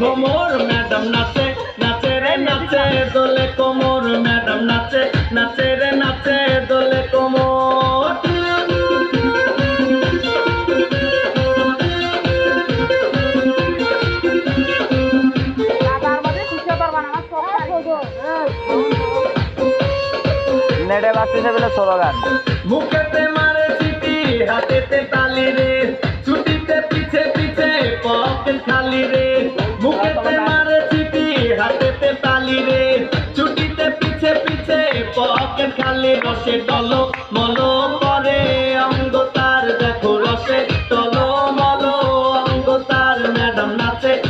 ভোমর madam নাচে নাচে রে নাচে দোলে কোমর ম্যাডাম নাচে নাচে রে নাচে দোলে কোমর নেটে বাজতেছে বলে স্লোগান মুখেতে মারে চিঠি হাতেতে তালি রে ছুটিতে পিছে পিছে পকেট খালি রে মুখেতে মারে চিঠি হাতেতে তালি রে ছুটিতে পিছে পিছে পকেট খালি রসে ডলক